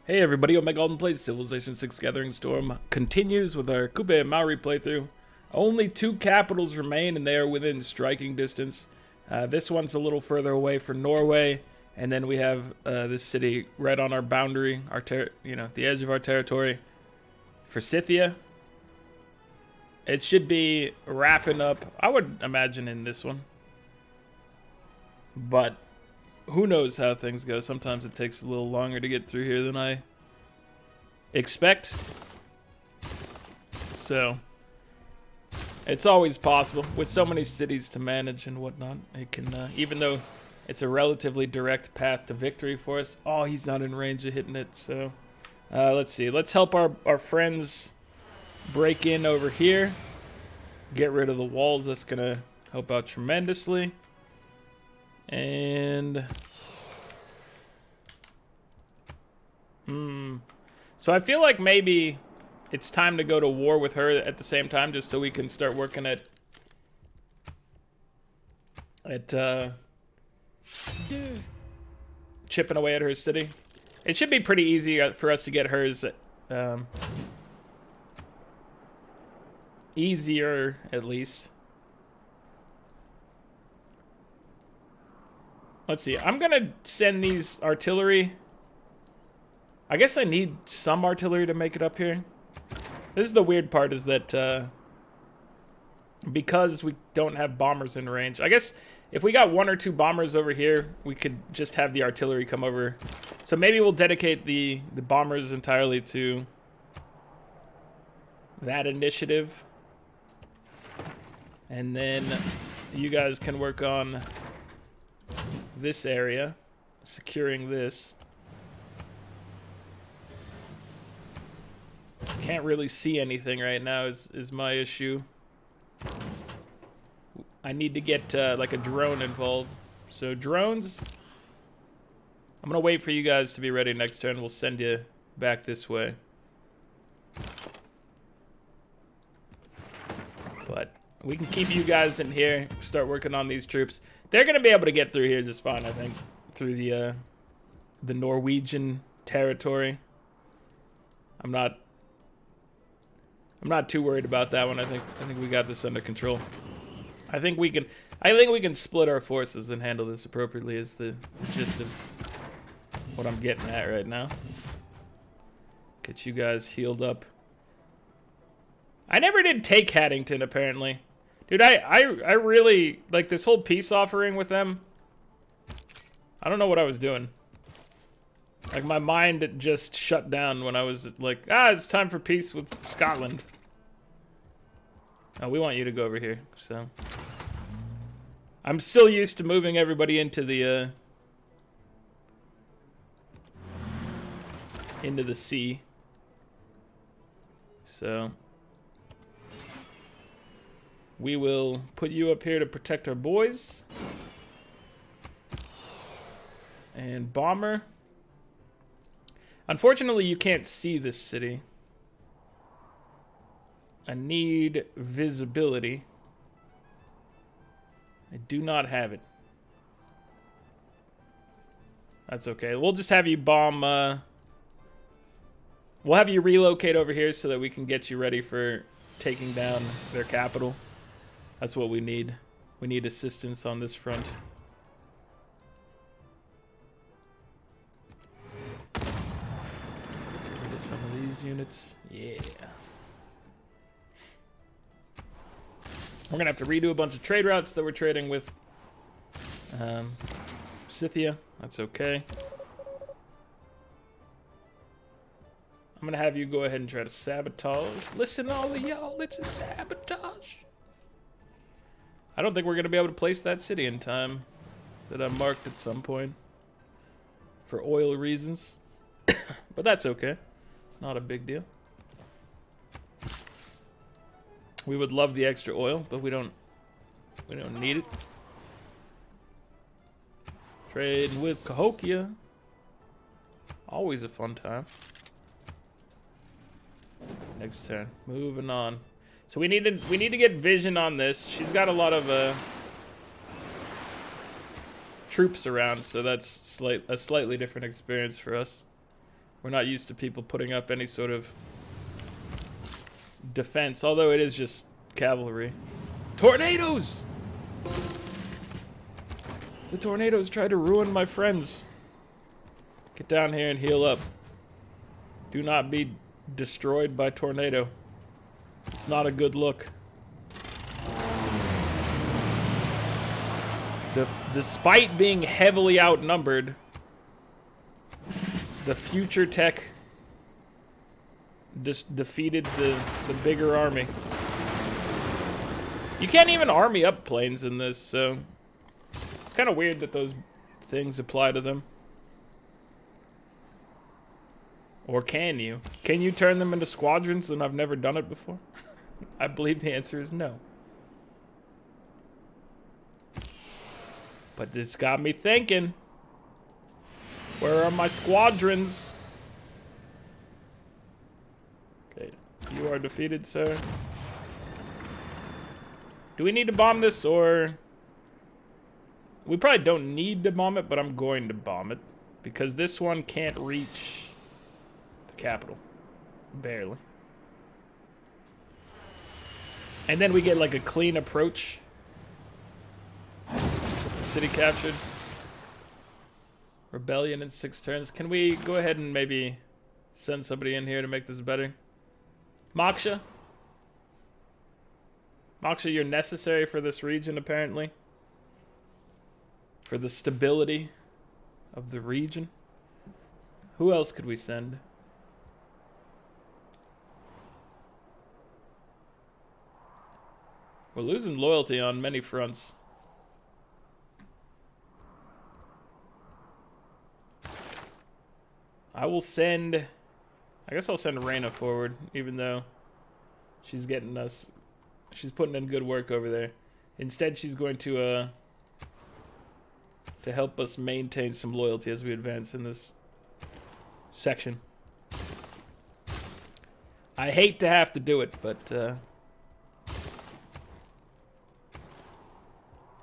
Hey everybody, Omega Alden plays Civilization 6 Gathering Storm continues with our Kupe and Maori playthrough. Only two capitals remain and they are within striking distance. This one's a little further away for Norway, and then we have this city right on our boundary, the edge of our territory for Scythia. It should be wrapping up, I would imagine, in this one. But who knows how things go. Sometimes it takes a little longer to get through here than I expect. So it's always possible with so many cities to manage and whatnot. It can, even though it's a relatively direct path to victory for us. Oh, he's not in range of hitting it. So let's see. Let's help our friends break in over here. Get rid of the walls. That's gonna help out tremendously. And so I feel like maybe it's time to go to war with her at the same time, just so we can start working at chipping away at her city. It should be pretty easy for us to get hers easier, at least. Let's see. I'm gonna send these artillery. I guess I need some artillery to make it up here. This is the weird part, is that because we don't have bombers in range. I guess if we got one or two bombers over here, we could just have the artillery come over. So maybe we'll dedicate the bombers entirely to that initiative. And then you guys can work on this area, securing this. Can't really see anything right now is my issue. I need to get like a drone involved. So drones, I'm gonna wait for you guys to be ready next turn. We'll send you back this way. But we can keep you guys in here, start working on these troops. They're gonna be able to get through here just fine, I think, through the Norwegian territory. I'm not too worried about that one. I think we got this under control. I think we can split our forces and handle this appropriately, is the gist of what I'm getting at right now. Get you guys healed up. I never did take Haddington, apparently. Dude, I really, like, this whole peace offering with them. I don't know what I was doing. Like, my mind just shut down when I was like, it's time for peace with Scotland. Oh, we want you to go over here, so. I'm still used to moving everybody into the sea. So we will put you up here to protect our boys. And bomber. Unfortunately, you can't see this city. I need visibility. I do not have it. That's okay. We'll just have you bomb. We'll have you relocate over here so that we can get you ready for taking down their capital. That's what we need. We need assistance on this front. Get rid of some of these units. Yeah. We're gonna have to redo a bunch of trade routes that we're trading with Scythia. That's okay. I'm gonna have you go ahead and try to sabotage. Listen, all of y'all, it's a sabotage. I don't think we're gonna be able to place that city in time that I marked at some point for oil reasons. But that's okay. Not a big deal. We would love the extra oil, but we don't need it. Trade with Cahokia. Always a fun time. Next turn. Moving on. So we need to get vision on this. She's got a lot of troops around, so that's a slightly different experience for us. We're not used to people putting up any sort of defense, although it is just cavalry. Tornadoes! The tornadoes try to ruin my friends. Get down here and heal up. Do not be destroyed by tornado. It's not a good look. Despite being heavily outnumbered, the future tech just defeated the bigger army. You can't even army up planes in this, so it's kind of weird that those things apply to them. Or can you? Can you turn them into squadrons? And I've never done it before. I believe the answer is no. But this got me thinking. Where are my squadrons? Okay, you are defeated, sir. Do we need to bomb this, or... We probably don't need to bomb it, but I'm going to bomb it. Because this one can't reach the capital. Barely. And then we get like a clean approach. With the city captured. Rebellion in 6 turns. Can we go ahead and maybe send somebody in here to make this better? Moksha? Moksha, you're necessary for this region, apparently. For the stability of the region. Who else could we send? We're losing loyalty on many fronts. I will send... I guess I'll send Reyna forward, even though she's getting us... She's putting in good work over there. Instead, she's going to help us maintain some loyalty as we advance in this section. I hate to have to do it, but...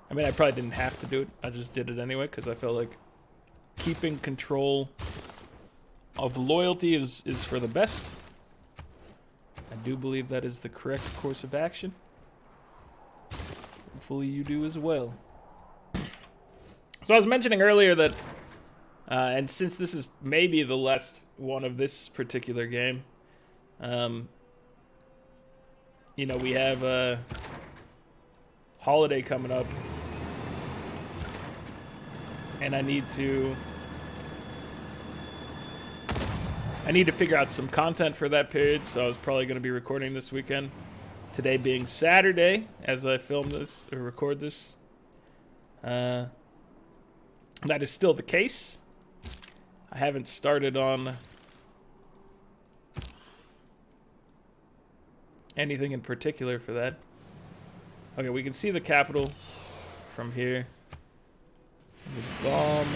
I mean, I probably didn't have to do it. I just did it anyway, because I felt like keeping control of loyalty is for the best. I do believe that is the correct course of action. Hopefully you do as well. So I was mentioning earlier that, and since this is maybe the last one of this particular game, you know, we have a holiday coming up. And I need to figure out some content for that period, so I was probably going to be recording this weekend. Today being Saturday, as I film this, or record this. That is still the case. I haven't started on anything in particular for that. Okay, we can see the capital from here. The bomb.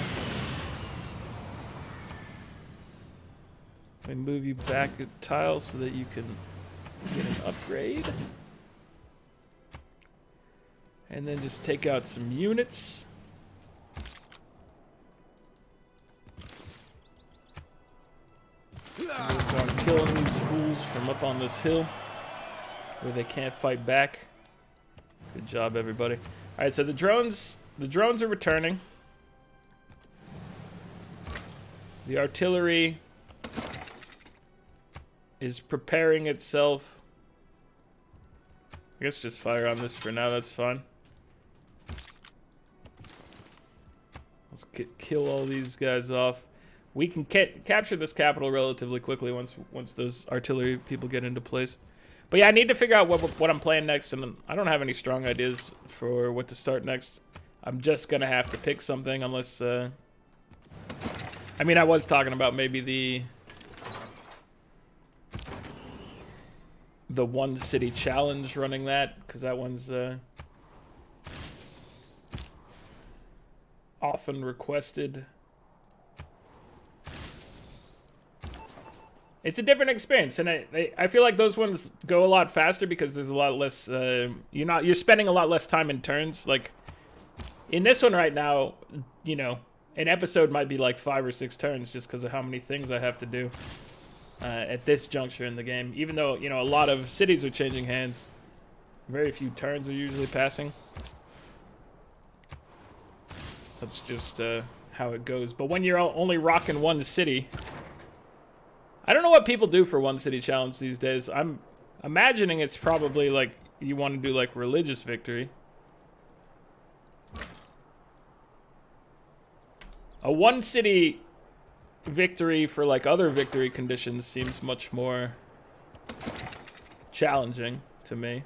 Let me move you back a tile so that you can get an upgrade. And then just take out some units. Work on killing these fools from up on this hill where they can't fight back. Good job, everybody. Alright, so the drones are returning. The artillery is preparing itself. I guess just fire on this for now, that's fine. Let's kill all these guys off. We can capture this capital relatively quickly once those artillery people get into place. But yeah, I need to figure out what I'm playing next, and I don't have any strong ideas for what to start next. I'm just gonna have to pick something unless... I mean, I was talking about maybe the one city challenge, running that, because that one's often requested. It's a different experience, and I feel like those ones go a lot faster because there's a lot less you're spending a lot less time in turns. Like in this one right now, you know, an episode might be like 5 or 6 turns just because of how many things I have to do at this juncture in the game. Even though, you know, a lot of cities are changing hands, very few turns are usually passing. That's just how it goes. But when you're only rocking one city, I don't know what people do for one city challenge these days. I'm imagining it's probably like you want to do like religious victory. A one city victory for like other victory conditions seems much more challenging to me.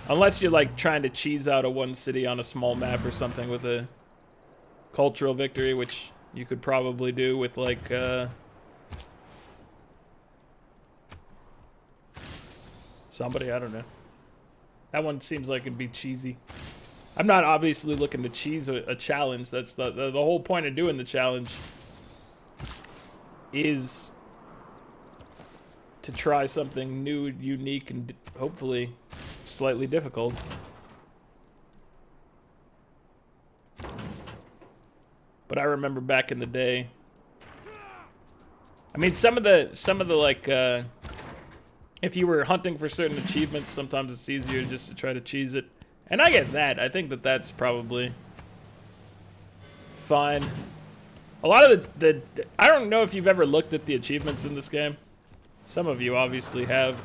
Unless you're like trying to cheese out a one city on a small map or something with a cultural victory, which you could probably do with like somebody, I don't know. That one seems like it'd be cheesy. I'm not obviously looking to cheese a challenge. That's the whole point of doing the challenge is to try something new, unique, and hopefully slightly difficult. But I remember back in the day. I mean, some of the like, if you were hunting for certain achievements, sometimes it's easier just to try to cheese it. And I get that. I think that that's probably fine. A lot of the I don't know if you've ever looked at the achievements in this game. Some of you obviously have.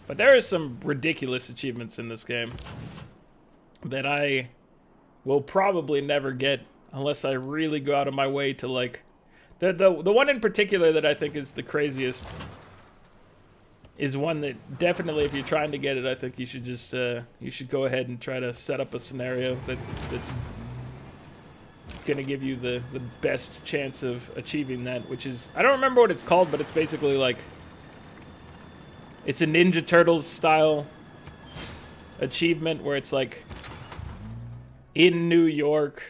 But there are some ridiculous achievements in this game that I will probably never get unless I really go out of my way to like... The one in particular that I think is the craziest is one that definitely, if you're trying to get it, I think you should just you should go ahead and try to set up a scenario that's gonna give you the best chance of achieving that, which is, I don't remember what it's called, but it's basically like, it's a Ninja Turtles style achievement where it's like in New York,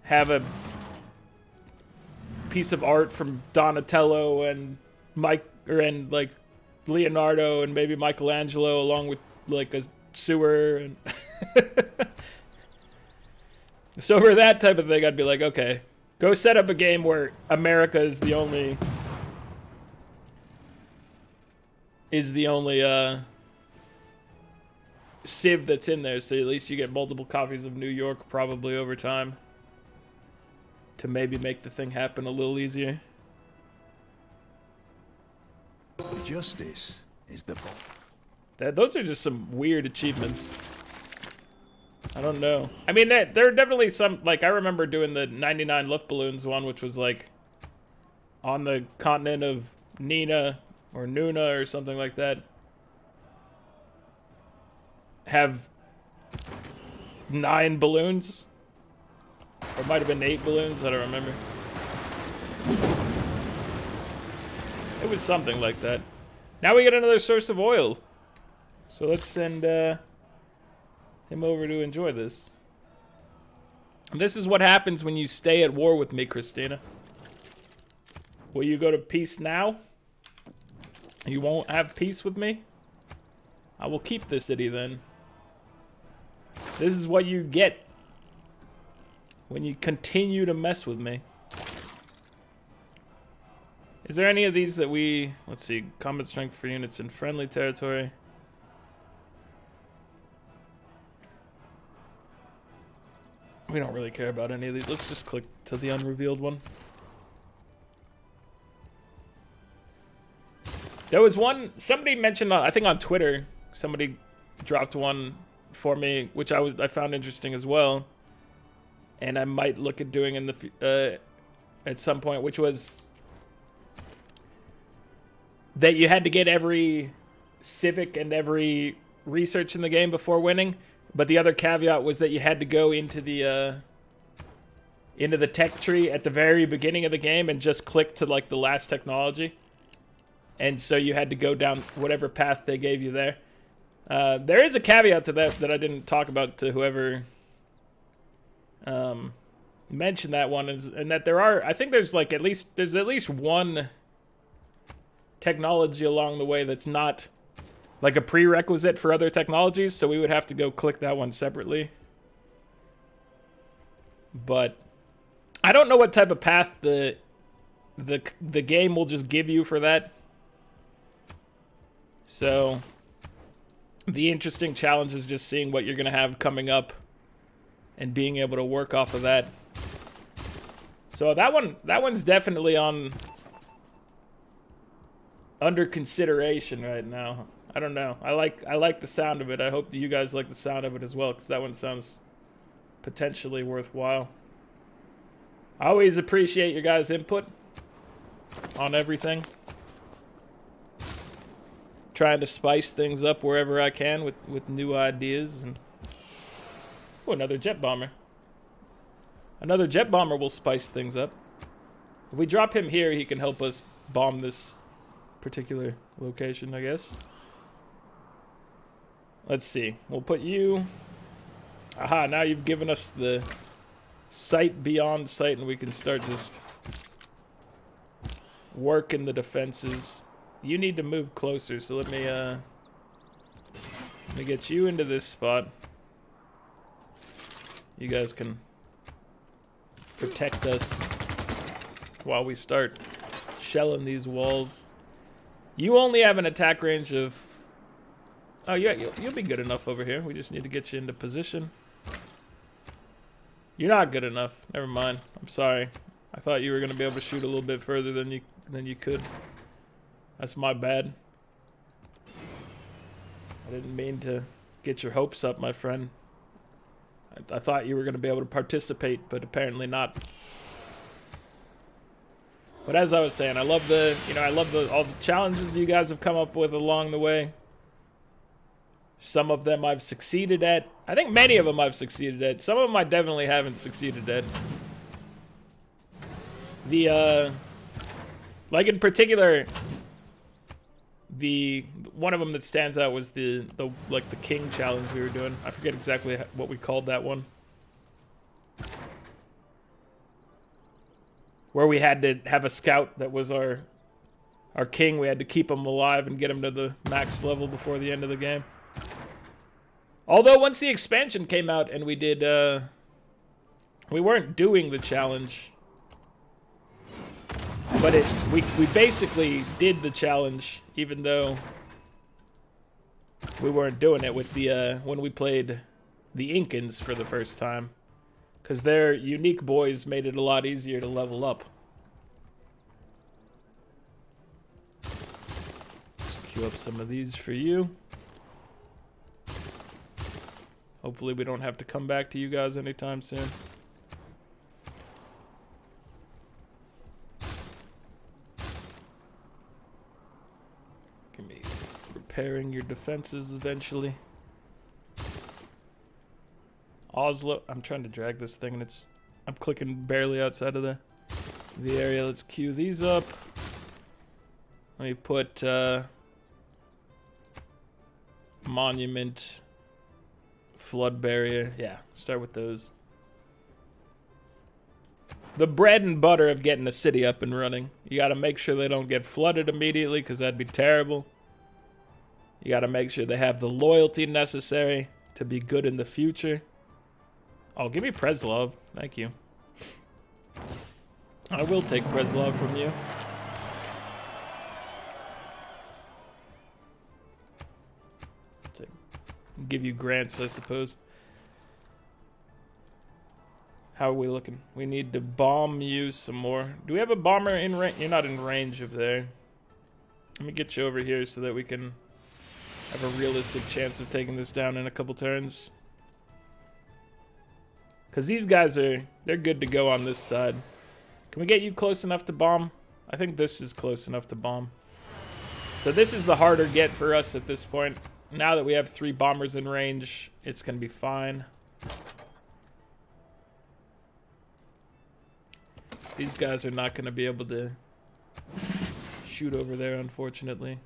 have a piece of art from Donatello and and like Leonardo and maybe Michelangelo, along with like a sewer and so for that type of thing, I'd be like, okay, go set up a game where America is the only civ that's in there, so at least you get multiple copies of New York probably over time to maybe make the thing happen a little easier. Justice is the Those are just some weird achievements. I don't know. I mean, there are definitely some, like, I remember doing the 99 Luftballons one, which was like on the continent of Nina or Nuna or something like that. Have 9 balloons. Or it might have been 8 balloons, I don't remember. It was something like that. Now we get another source of oil. So let's send him over to enjoy this. This is what happens when you stay at war with me, Christina. Will you go to peace now? You won't have peace with me? I will keep this city then. This is what you get when you continue to mess with me. Is there any of these that we... Let's see. Combat strength for units in friendly territory. We don't really care about any of these. Let's just click to the unrevealed one. There was one... Somebody mentioned, I think on Twitter, somebody dropped one for me, which I found interesting as well. And I might look at doing in the at some point, which was... that you had to get every civic and every research in the game before winning, but the other caveat was that you had to go into the tech tree at the very beginning of the game and just click to like the last technology, and so you had to go down whatever path they gave you there. There is a caveat to that I didn't talk about to whoever mentioned that one, and that there are, I think there's at least one technology along the way that's not like a prerequisite for other technologies, so we would have to go click that one separately. But I don't know what type of path the game will just give you for that. So the interesting challenge is just seeing what you're going to have coming up and being able to work off of that. So that one's definitely under consideration right now. I don't know. I like the sound of it. I hope that you guys like the sound of it as well, because that one sounds potentially worthwhile. I always appreciate your guys' input on everything. Trying to spice things up wherever I can with new ideas. And oh, another jet bomber. Another jet bomber will spice things up. If we drop him here, he can help us bomb this particular location, I guess. Let's see. We'll put you... Aha, now you've given us the sight beyond sight, and we can start just working the defenses. You need to move closer, so let me get you into this spot. You guys can protect us while we start shelling these walls. You only have an attack range of... Oh, yeah, you'll be good enough over here. We just need to get you into position. You're not good enough. Never mind. I'm sorry. I thought you were going to be able to shoot a little bit further than you could. That's my bad. I didn't mean to get your hopes up, my friend. I thought you were going to be able to participate, but apparently not. But as I was saying, I love all the challenges you guys have come up with along the way. Some of them I've succeeded at. I think many of them I've succeeded at. Some of them I definitely haven't succeeded at. Like in particular, one of them that stands out was the king challenge we were doing. I forget exactly what we called that one. Where we had to have a scout that was our king. We had to keep him alive and get him to the max level before the end of the game. Although once the expansion came out and we did, we weren't doing the challenge, but we basically did the challenge even though we weren't doing it with the when we played the Incans for the first time, because their unique boys made it a lot easier to level up. Just queue up some of these for you. Hopefully we don't have to come back to you guys anytime soon. Can be repairing your defenses eventually. Oslo, I'm trying to drag this thing and I'm clicking barely outside of the area. Let's queue these up. Let me put monument, flood barrier. Yeah, start with those. The bread and butter of getting a city up and running. You got to make sure they don't get flooded immediately, because that'd be terrible. You got to make sure they have the loyalty necessary to be good in the future. Oh, give me Preslov. Thank you. I will take Preslov from you. Give you grants, I suppose. How are we looking? We need to bomb you some more. Do we have a bomber in range? You're not in range of there. Let me get you over here so that we can have a realistic chance of taking this down in a couple turns. Because these guys they're good to go on this side. Can we get you close enough to bomb? I think this is close enough to bomb. So this is the harder get for us at this point. Now that we have 3 bombers in range, it's going to be fine. These guys are not going to be able to shoot over there, unfortunately.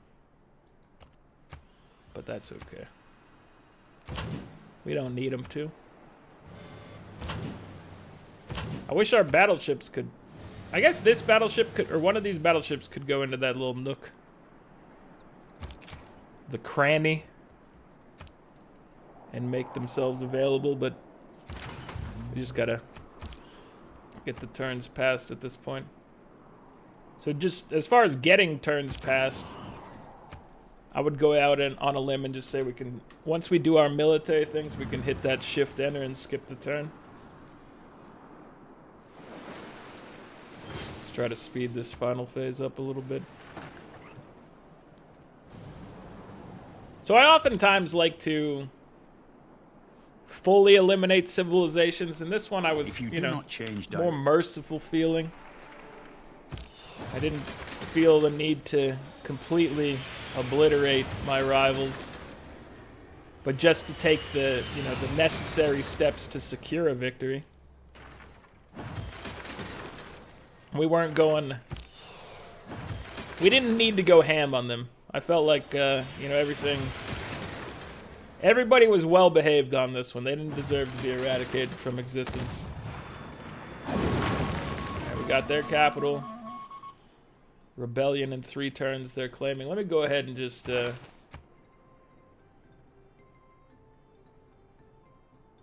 But that's okay. We don't need them to. I wish our battleships could... I guess this battleship could... Or one of these battleships could go into that little nook. The cranny. And make themselves available, but we just gotta get the turns passed at this point. So just as far as getting turns passed, I would go out and on a limb and just say we can, once we do our military things, we can hit that shift enter and skip the turn. Let's try to speed this final phase up a little bit. So I oftentimes like to fully eliminate civilizations. In this one I was, you know, more merciful feeling. I didn't feel the need to completely obliterate my rivals, but just to take the, you know, the necessary steps to secure a victory. We weren't going, we didn't need to go ham on them. I felt like, you know, everybody was well behaved on this one. They didn't deserve to be eradicated from existence. Right, we got their capital. Rebellion in 3 turns they're claiming. Let me go ahead and just let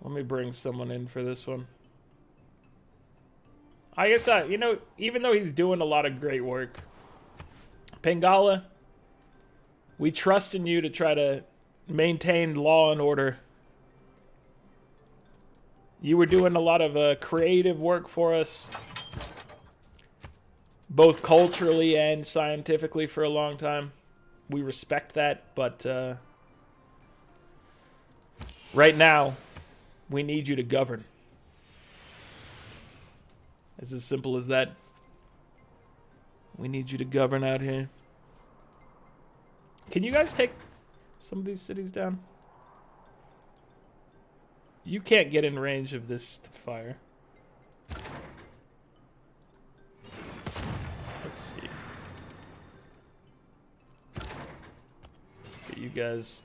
me bring someone in for this one. I guess you know, even though he's doing a lot of great work, Pingala, we trust in you to try to maintain law and order. You were doing a lot of creative work for us, both culturally and scientifically for a long time. We respect that, but right now, we need you to govern. It's as simple as that. We need you to govern out here. Can you guys take some of these cities down? You can't get in range of this fire. Let's see. Get you guys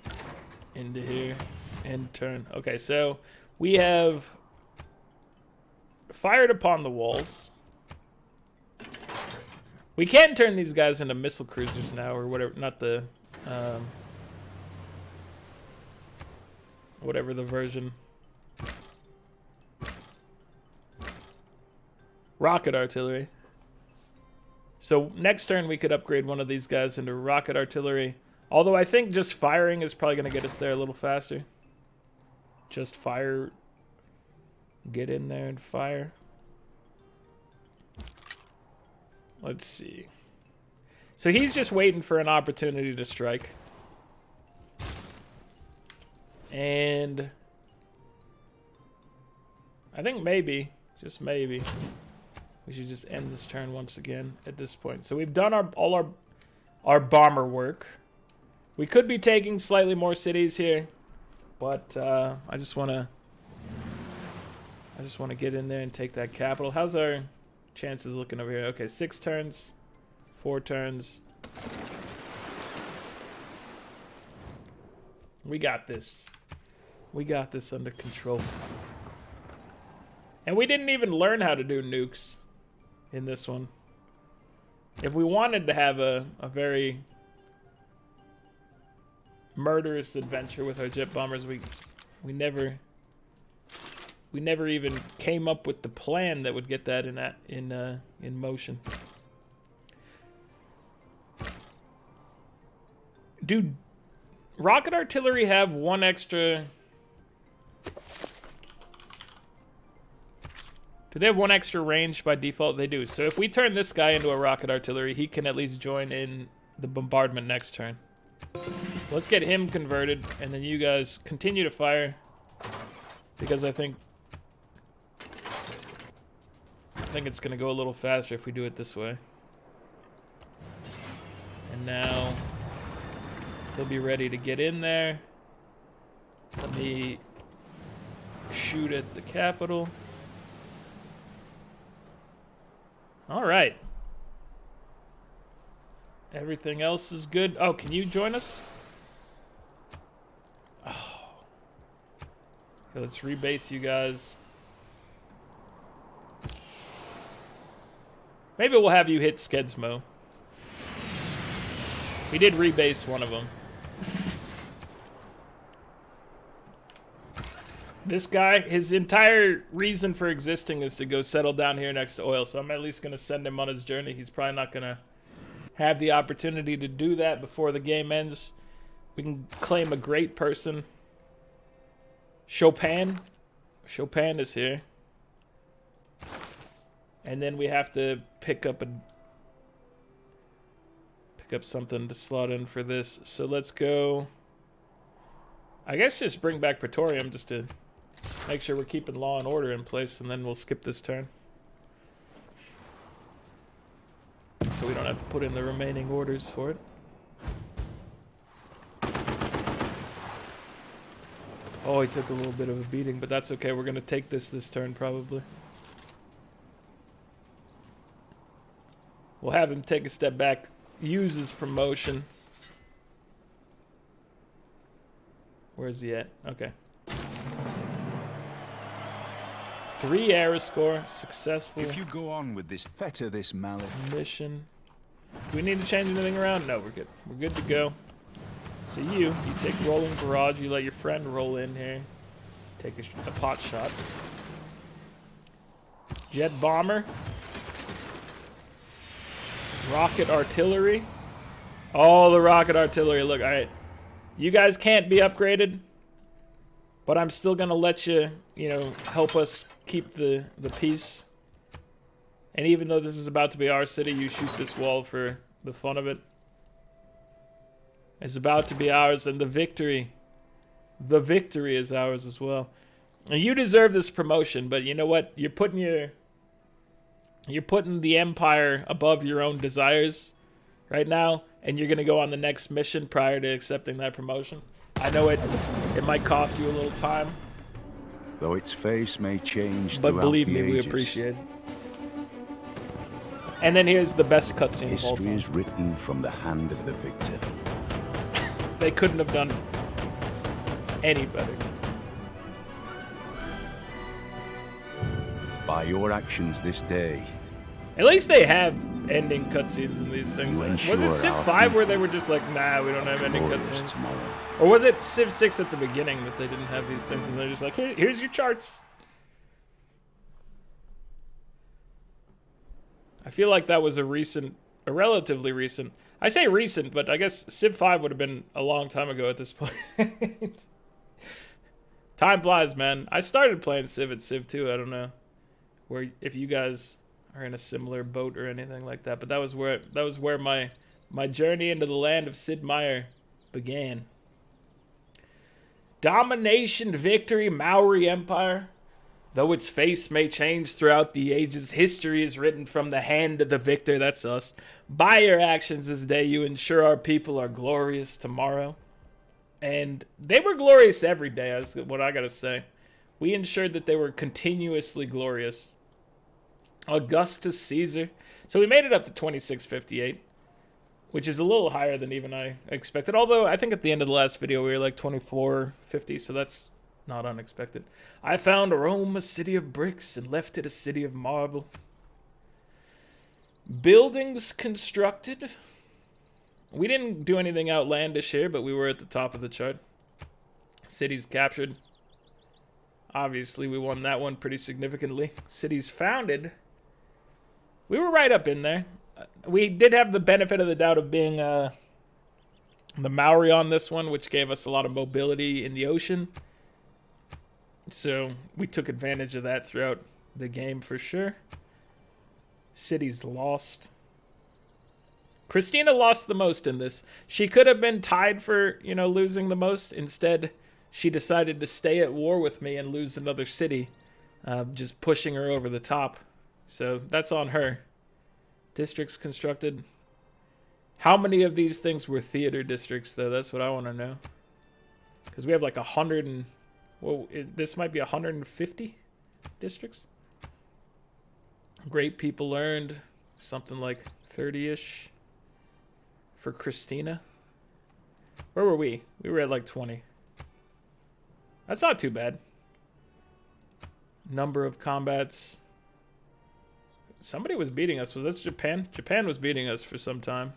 into here and turn. Okay, so we have fired upon the walls. We can turn these guys into missile cruisers now, or whatever. Not the whatever the version. Rocket artillery. So next turn we could upgrade one of these guys into rocket artillery. Although I think just firing is probably going to get us there a little faster. Just fire. Get in there and fire. Let's see. So he's just waiting for an opportunity to strike. And I think maybe, just maybe, we should just end this turn once again at this point. So we've done all our bomber work. We could be taking slightly more cities here, but I just want to get in there and take that capital. How's our chances looking over here? Okay, 6 turns, 4 turns. We got this. We got this under control. And we didn't even learn how to do nukes in this one. If we wanted to have a very murderous adventure with our jet bombers, we never even came up with the plan that would get that in motion. Dude, rocket artillery have one extra. Do they have one extra range by default? They do. So if we turn this guy into a rocket artillery, he can at least join in the bombardment next turn. Let's get him converted, and then you guys continue to fire, because I think it's gonna go a little faster if we do it this way. And now he'll be ready to get in there. Let me shoot at the capital. All right. Everything else is good. Oh, can you join us? Oh. Okay, let's rebase you guys. Maybe we'll have you hit Skedsmo. We did rebase one of them. This guy, his entire reason for existing is to go settle down here next to oil. So I'm at least going to send him on his journey. He's probably not going to have the opportunity to do that before the game ends. We can claim a great person. Chopin. Chopin is here. And then we have to pick up something to slot in for this. So let's go. I guess just bring back Praetorium just to make sure we're keeping law and order in place, and then we'll skip this turn. So we don't have to put in the remaining orders for it. Oh, he took a little bit of a beating, but that's okay. We're going to take this turn, probably. We'll have him take a step back, use his promotion. Where's he at? Okay. 3 era score, successful. If you go on with this, fetter this mallet. Mission. Do we need to change anything around? No, we're good. We're good to go. So you take rolling barrage. You let your friend roll in here. Take a pot shot. Jet bomber. Rocket artillery. Oh, the rocket artillery. Look, all right. You guys can't be upgraded, but I'm still gonna let you, help us keep the peace. And even though this is about to be our city, you shoot this wall for the fun of it. It's about to be ours, and the victory is ours as well. And you deserve this promotion, but you know what? You're putting the empire above your own desires right now, and you're gonna go on the next mission prior to accepting that promotion. I know it might cost you a little time, Though its face may change, but believe me, we appreciate it. And then here's the best cutscene of all history time. is written from the hand of the victor. They couldn't have done any better. By your actions this day, At least they have ending cutscenes in these things. You Was ensure it Civ our 5 where they were just like, nah, we don't have ending glorious cutscenes? tomorrow. Or was it Civ 6 at the beginning that they didn't have these things and they're just like, here's your charts? I feel like that was a relatively recent. I say recent, but I guess Civ 5 would have been a long time ago at this point. Time flies, man. I started playing Civ at Civ 2. I don't know if you guys are in a similar boat or anything like that, but that was where my journey into the land of Sid Meier began. Domination, victory, Maori Empire. Though its face may change throughout the ages, history is written from the hand of the victor. That's us. By your actions this day, you ensure our people are glorious tomorrow. And they were glorious every day, is what I gotta say. We ensured that they were continuously glorious. Augustus Caesar. So we made it up to 2658, which is a little higher than even I expected. Although I think at the end of the last video we were like 2450, so that's not unexpected. I found Rome a city of bricks and left it a city of marble. Buildings constructed. We didn't do anything outlandish here, but we were at the top of the chart. Cities captured. Obviously, we won that one pretty significantly. Cities founded. We were right up in there. We did have the benefit of the doubt of being the Maori on this one, which gave us a lot of mobility in the ocean. So we took advantage of that throughout the game for sure. Cities lost. Christina lost the most in this. She could have been tied for, losing the most. Instead, she decided to stay at war with me and lose another city, just pushing her over the top. So that's on her. Districts constructed. How many of these things were theater districts, though? That's what I want to know. Because we have like 100 and... Well, this might be 150 districts. Great people earned something like 30-ish for Christina. Where were we? We were at like 20. That's not too bad. Number of combats. Somebody was beating us. Was this Japan? Japan was beating us for some time.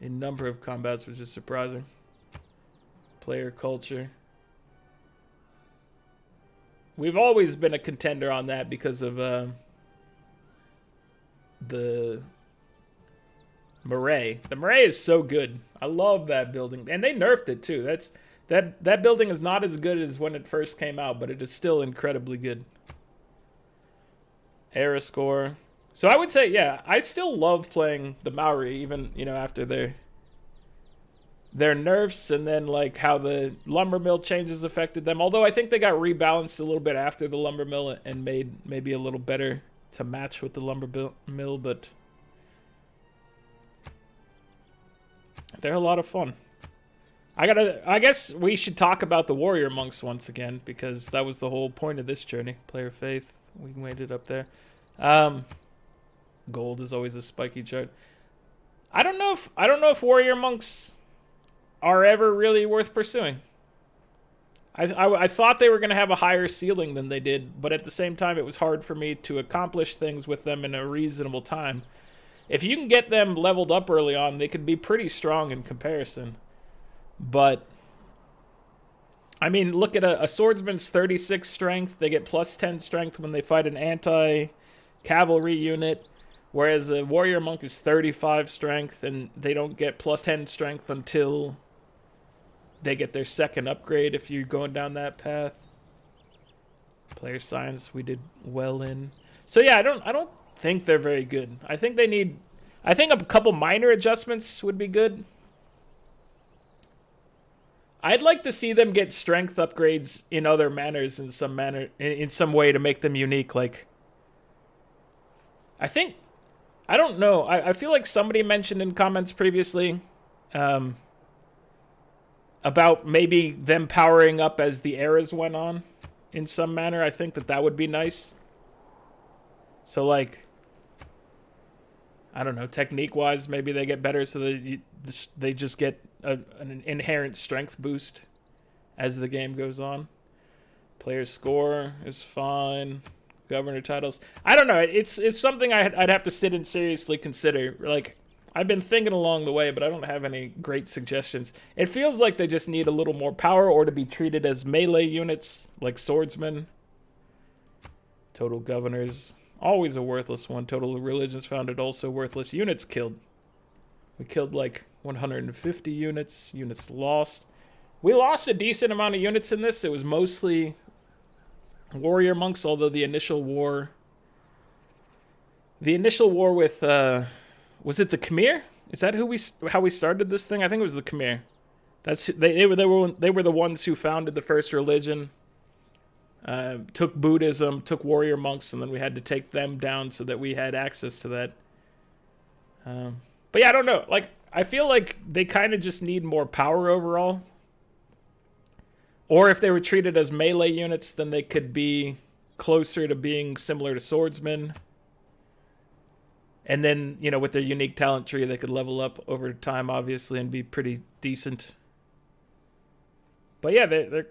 In number of combats, which is surprising. Player culture. we've always been a contender on that because of the Maori. The Maori is so good. I love that building, and they nerfed it too. That building is not as good as when it first came out, but it is still incredibly good. Era score. So I would say, yeah, I still love playing the Maori, even, you know, after their nerfs, and then like how the lumber mill changes affected them. Although I think they got rebalanced a little bit after the lumber mill and made maybe a little better to match with the lumber mill, but they're a lot of fun. I guess we should talk about the warrior monks once again, because that was the whole point of this journey. Player faith, we made it up there. Gold is always a spiky chart. I don't know if warrior monks are ever really worth pursuing. I thought they were going to have a higher ceiling than they did, but at the same time, it was hard for me to accomplish things with them in a reasonable time. If you can get them leveled up early on, they could be pretty strong in comparison. But, I mean, look at a swordsman's 36 strength. They get plus 10 strength when they fight an anti-cavalry unit, whereas a warrior monk is 35 strength, and they don't get plus 10 strength until they get their second upgrade if you're going down that path. Player science, we did well in. So yeah, I don't think they're very good. I think a couple minor adjustments would be good. I'd like to see them get strength upgrades in other manners, in some way to make them unique. Like, I don't know. I feel like somebody mentioned in comments previously about maybe them powering up as the eras went on in some manner. I think that would be nice. So, like, I don't know, technique-wise, maybe they get better so that they just get an inherent strength boost as the game goes on. Player score is fine. Governor titles. I don't know. It's something I'd have to sit and seriously consider. Like, I've been thinking along the way, but I don't have any great suggestions. It feels like they just need a little more power, or to be treated as melee units, like swordsmen. Total governors, always a worthless one. Total religions founded, also worthless. Units killed. We killed like 150 units. Units lost. We lost a decent amount of units in this. It was mostly warrior monks, although the initial war with was it the Khmer? Is that how we started this thing? I think it was the Khmer. They were the ones who founded the first religion. Took Buddhism, took warrior monks, and then we had to take them down so that we had access to that. But yeah, I don't know. Like, I feel like they kind of just need more power overall. Or if they were treated as melee units, then they could be closer to being similar to swordsmen. And then, you know, with their unique talent tree, they could level up over time, obviously, and be pretty decent. But yeah, they're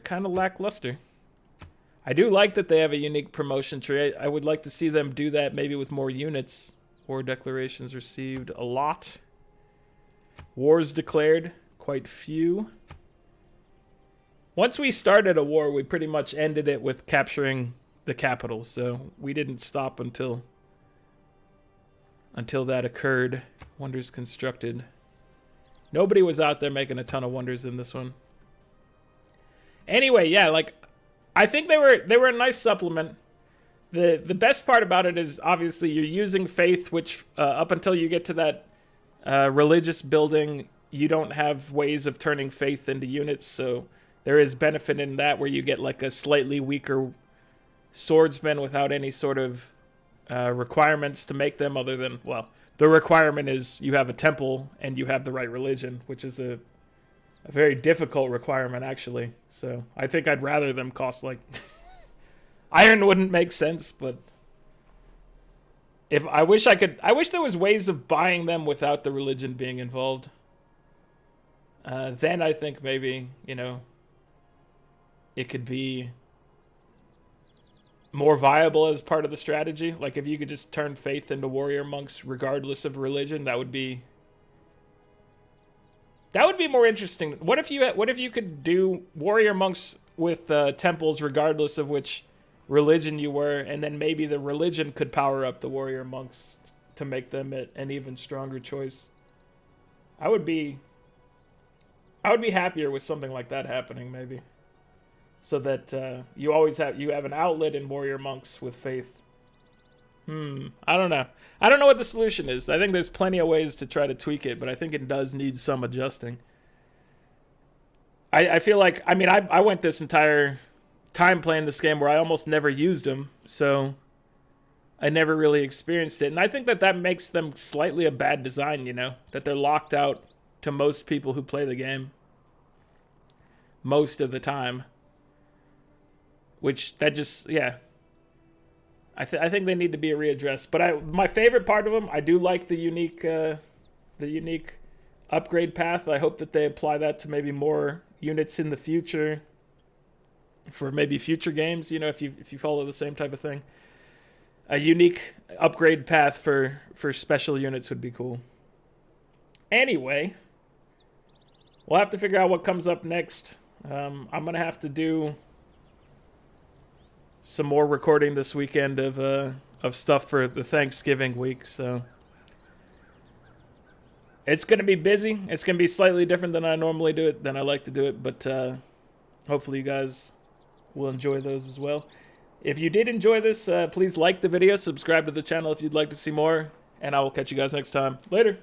kind of lackluster. I do like that they have a unique promotion tree. I would like to see them do that maybe with more units. War declarations received a lot. Wars declared, quite few. Once we started a war, we pretty much ended it with capturing the capital. So we didn't stop until that occurred. Wonders constructed. Nobody was out there making a ton of wonders in this one. Anyway, yeah, like, I think they were a nice supplement. The best part about it is obviously you're using faith, which up until you get to that religious building, you don't have ways of turning faith into units. So there is benefit in that, where you get like a slightly weaker swordsman without any sort of requirements to make them, other than, well, the requirement is you have a temple and you have the right religion, which is a very difficult requirement, actually. So I think I'd rather them cost, like, iron wouldn't make sense, but I wish there was ways of buying them without the religion being involved. Then I think maybe, you know, it could be more viable as part of the strategy. Like, if you could just turn faith into warrior monks regardless of religion, that would be more interesting. What if you could do warrior monks with temples regardless of which religion you were, and then maybe the religion could power up the warrior monks to make them an even stronger choice. I would be happier with something like that happening, maybe, so that you have an outlet in warrior monks with faith. I don't know. I don't know what the solution is. I think there's plenty of ways to try to tweak it, but I think it does need some adjusting. I feel like, I mean, I went this entire time playing this game where I almost never used them, so I never really experienced it. And I think that makes them slightly a bad design, you know, that they're locked out to most people who play the game most of the time. Which, that just, yeah. I think they need to be readdressed. But my favorite part of them, I do like the unique upgrade path. I hope that they apply that to maybe more units in the future, for maybe future games, you know, if you follow the same type of thing. A unique upgrade path for special units would be cool. Anyway, we'll have to figure out what comes up next. I'm gonna have to do some more recording this weekend of stuff for the Thanksgiving week, so it's gonna be busy. It's gonna be slightly different than I normally do it, than I like to do it, but hopefully you guys will enjoy those as well. If you did enjoy this, please like the video, subscribe to the channel if you'd like to see more, and I will catch you guys next time. Later.